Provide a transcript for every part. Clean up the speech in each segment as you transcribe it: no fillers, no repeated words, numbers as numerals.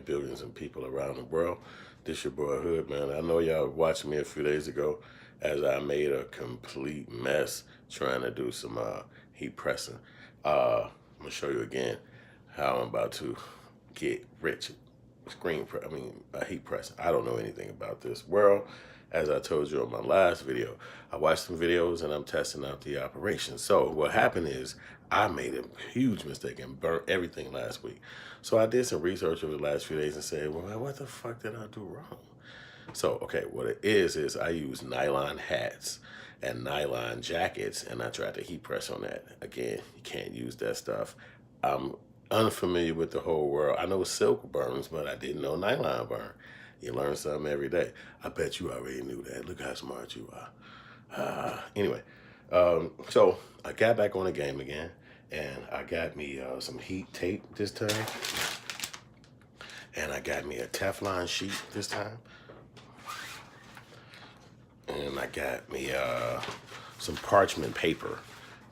billions of people around the world. This your boy Hood, man. I know y'all watched me a few days ago as I made a complete mess trying to do some heat pressing. I'm gonna show you again how I'm about to get rich. Heat pressing. I don't know anything about this world. As I told you on my last video, I watched some videos and I'm testing out the operation. So what happened is I made a huge mistake and burnt everything last week. So I did some research over the last few days and said, well, what the fuck did I do wrong? So, okay, what it is I use nylon hats and nylon jackets, and I tried to heat press on that. Again, you can't use that stuff. I'm unfamiliar with the whole world. I know silk burns, but I didn't know nylon burn. You learn something every day. I bet you already knew that. Look how smart you are. Anyway, so I got back on the game again, and I got me some heat tape this time, and I got me a Teflon sheet this time, and I got me some parchment paper,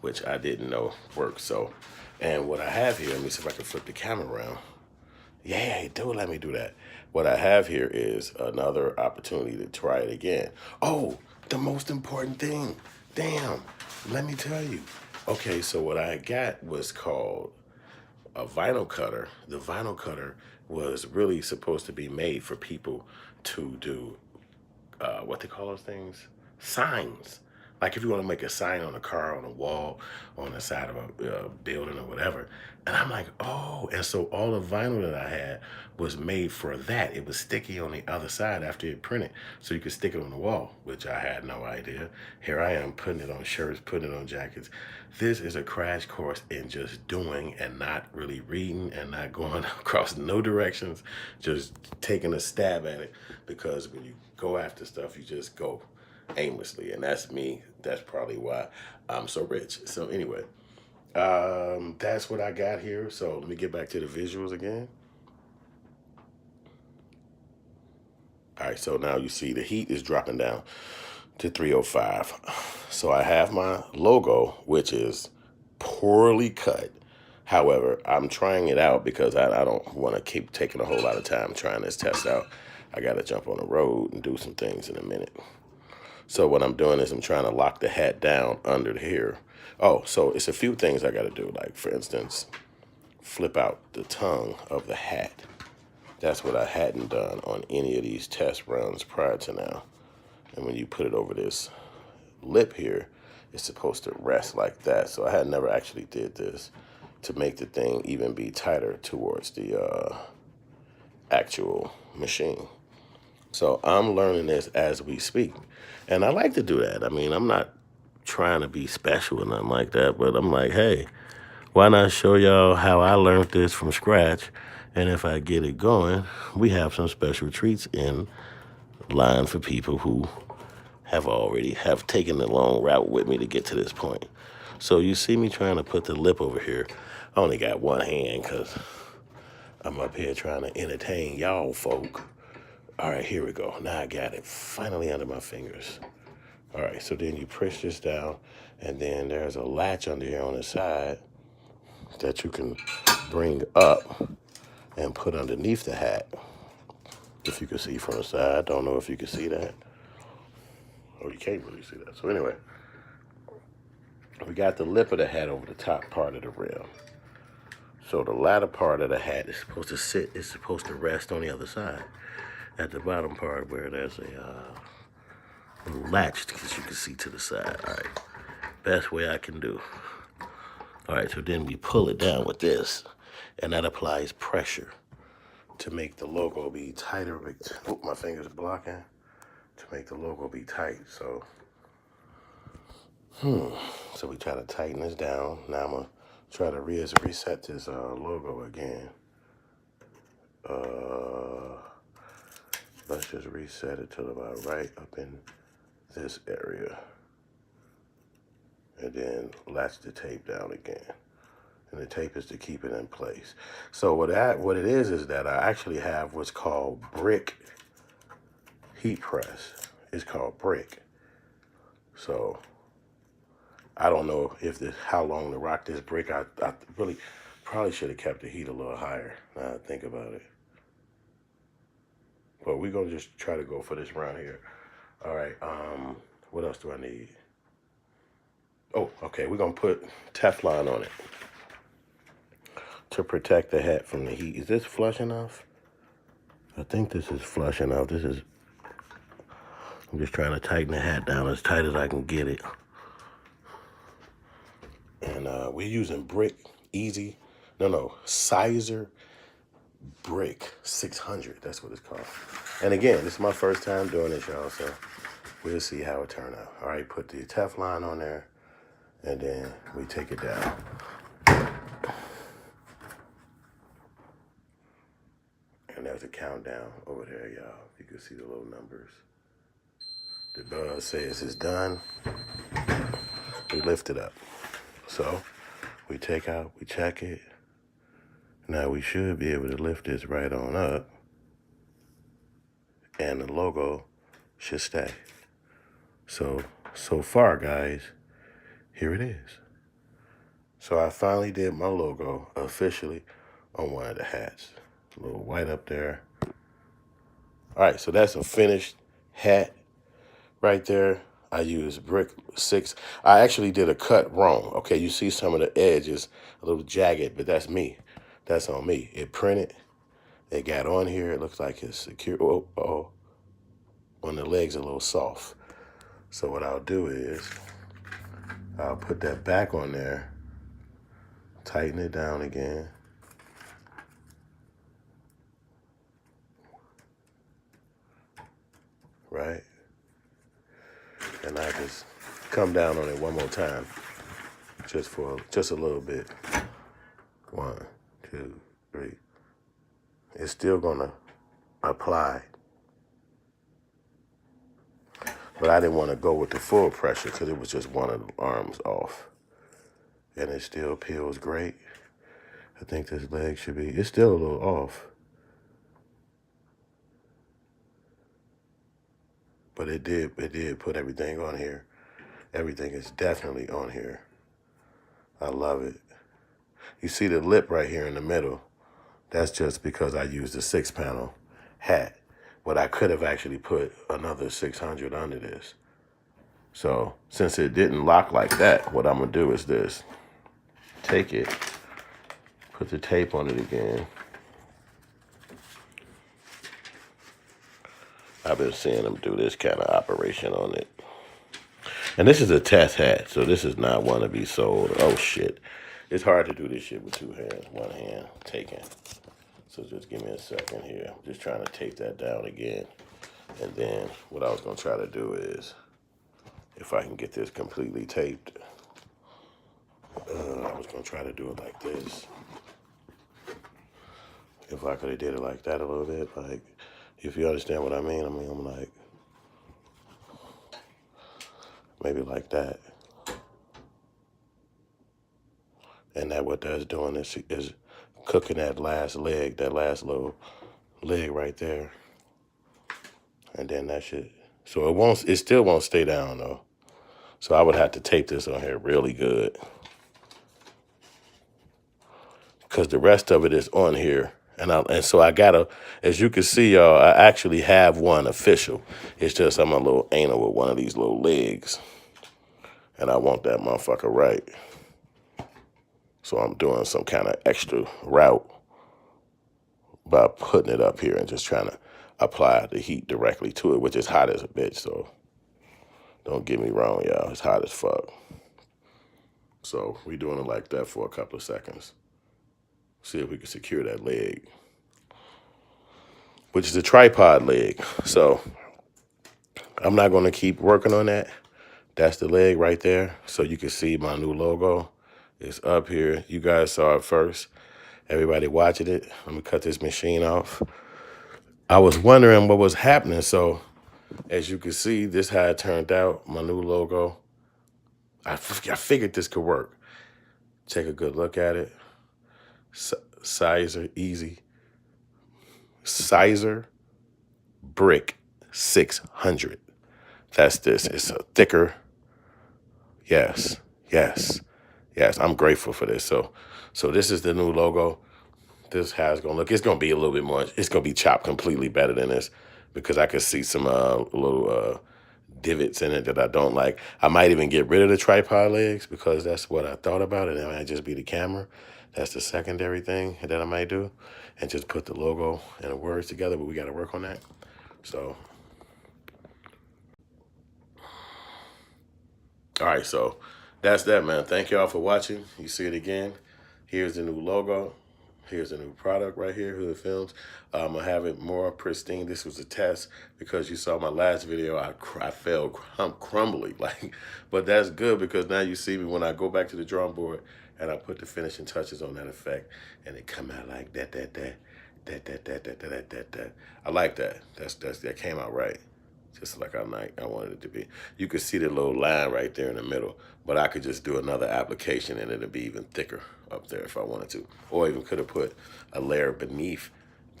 which I didn't know worked. So, and what I have here, let me see if I can flip the camera around. Yeah, do let me do that. What I have here is another opportunity to try it again. Oh, the most important thing. Damn, let me tell you. Okay, so what I got was called a vinyl cutter. The vinyl cutter was really supposed to be made for people to do what they call those things? Signs. Like if you want to make a sign on a car, on a wall, on the side of a building or whatever. And I'm like, oh, and so all the vinyl that I had was made for that. It was sticky on the other side after it printed, so you could stick it on the wall, which I had no idea. Here I am putting it on shirts, putting it on jackets. This is a crash course in just doing and not really reading and not going across no directions, just taking a stab at it, because when you go after stuff, you just go aimlessly, and that's me. That's probably why I'm so rich. So anyway, that's what I got here. So let me get back to the visuals again. All right, so now you see the heat is dropping down to 305. So I have my logo, which is poorly cut. However, I'm trying it out because I don't want to keep taking a whole lot of time trying this test out. I got to jump on the road and do some things in a minute. So what I'm doing is I'm trying to lock the hat down under here. Oh, so it's a few things I got to do. Like, for instance, flip out the tongue of the hat. That's what I hadn't done on any of these test runs prior to now. And when you put it over this lip here, it's supposed to rest like that. So I had never actually did this to make the thing even be tighter towards the actual machine. So I'm learning this as we speak. And I like to do that. I mean, I'm not trying to be special or nothing like that, but I'm like, hey, why not show y'all how I learned this from scratch? And if I get it going, we have some special treats in line for people who have taken the long route with me to get to this point. So you see me trying to put the lip over here. I only got one hand because I'm up here trying to entertain y'all folk. All right, here we go. Now I got it finally under my fingers. All right, so then you push this down, and then there's a latch under here on the side that you can bring up and put underneath the hat. If you can see from the side, don't know if you can see that. Oh, you can't really see that. So anyway, we got the lip of the hat over the top part of the rim. So the latter part of the hat is supposed to sit, it's supposed to rest on the other side. At the bottom part where there's a latch, because you can see to the side. All right, best way I can do. All right, so then we pull it down with this, and that applies pressure to make the logo be tighter. Oh, my finger's blocking. To make the logo be tight. So we try to tighten this down. Now I'm gonna try to reset this logo again. Let's just reset it to about right up in this area. And then latch the tape down again. And the tape is to keep it in place. So what it is that I actually have what's called brick heat press. It's called brick. So I don't know if how long to rock this brick. I really probably should have kept the heat a little higher. Now I think about it. But we're gonna just try to go for this round here. All right. What else do I need? Oh, okay. We're gonna put Teflon on it to protect the hat from the heat. Is this flush enough? I think this is flush enough. I'm just trying to tighten the hat down as tight as I can get it. And we're using Brick Easy. No, Sizer Brick 600. That's what it's called. And again, this is my first time doing this, y'all. So we'll see how it turns out. All right, put the Teflon on there, and then we take it down. And there's a countdown over there, y'all. You can see the little numbers. The buzz says it's done. We lift it up. So we take out, we check it. Now we should be able to lift this right on up, and the logo should stay. So far, guys, here it is. So I finally did my logo officially on one of the hats. A little white up there. All right, so that's a finished hat right there. I used Brick 6. I actually did a cut wrong. Okay, you see some of the edges a little jagged, but that's me. That's on me. It printed. It got on here. It looks like it's secure. Oh. When the legs are a little soft. So what I'll do is I'll put that back on there, tighten it down again. Right? And I just come down on it one more time, just a little bit. 1, 2, 3. It's still gonna apply, but I didn't want to go with the full pressure because it was just one of the arms off, and it still peels great. I think this leg should be. It's still a little off, but it did put everything on here. Everything is definitely on here. I love it. You see the lip right here in the middle. That's just because I used a 6-panel hat. But I could have actually put another 600 under this. So since it didn't lock like that, what I'm gonna do is this. Take it, put the tape on it again. I've been seeing them do this kind of operation on it. And this is a test hat, so this is not one to be sold. Oh shit. It's hard to do this shit with 2 hands, 1 hand taken. So just give me a second here. I'm just trying to tape that down again. And then what I was gonna try to do is, if I can get this completely taped, I was gonna try to do it like this. If I could have did it like that a little bit, like, if you understand what I mean, I'm like, maybe like that. And that what that's doing is cooking that last leg, that last little leg right there. And then that shit, so it still won't stay down though. So I would have to tape this on here really good, because the rest of it is on here. And so I gotta, as you can see, y'all, I actually have one official. It's just I'm a little anal with one of these little legs, and I want that motherfucker right. So I'm doing some kind of extra route by putting it up here and just trying to apply the heat directly to it, which is hot as a bitch. So don't get me wrong, y'all. It's hot as fuck. So we doing it like that for a couple of seconds. See if we can secure that leg, which is a tripod leg. So I'm not going to keep working on that. That's the leg right there. So you can see my new logo. It's up here. You guys saw it first. Everybody watching it. Let me cut this machine off. I was wondering what was happening. So as you can see, this is how it turned out. My new logo. I figured this could work. Take a good look at it. Sizer Easy. Sizer Brick 600. That's this. It's a thicker. Yes. I'm grateful for this. So this is the new logo. This is how it's gonna look. It's gonna be a little bit more. It's gonna be chopped completely better than this. because I could see some little divots in it that I don't like. I might even get rid of the tripod legs because that's what I thought about, and it might just be the camera. That's the secondary thing that I might do, and just put the logo and the words together, but we got to work on that. So, all right, so that's that, man. Thank y'all for watching. You see it again. Here's the new logo. Here's a new product right here, Hood Films. I'm gonna have it more pristine. This was a test because you saw my last video. I fell crumbly, like, but that's good because now you see me when I go back to the drawing board and I put the finishing touches on that effect, and it come out like that. I like that. That came out right, just like I wanted it to be. You could see the little line right there in the middle, but I could just do another application and it'd be even thicker up there if I wanted to, or even could have put a layer beneath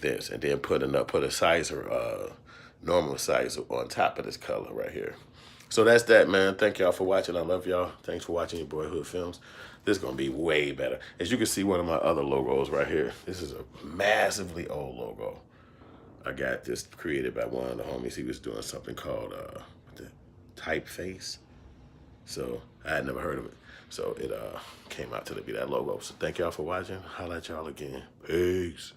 this and then put a sizer, normal sizer on top of this color right here. So that's that, man. Thank y'all for watching. I love y'all. Thanks for watching your boy Hood Films. This is gonna be way better. As you can see, one of my other logos right here. This is a massively old logo. I got this created by one of the homies. He was doing something called the typeface. So I had never heard of it. So it came out to be that logo. So thank y'all for watching. Holla at y'all again. Peace.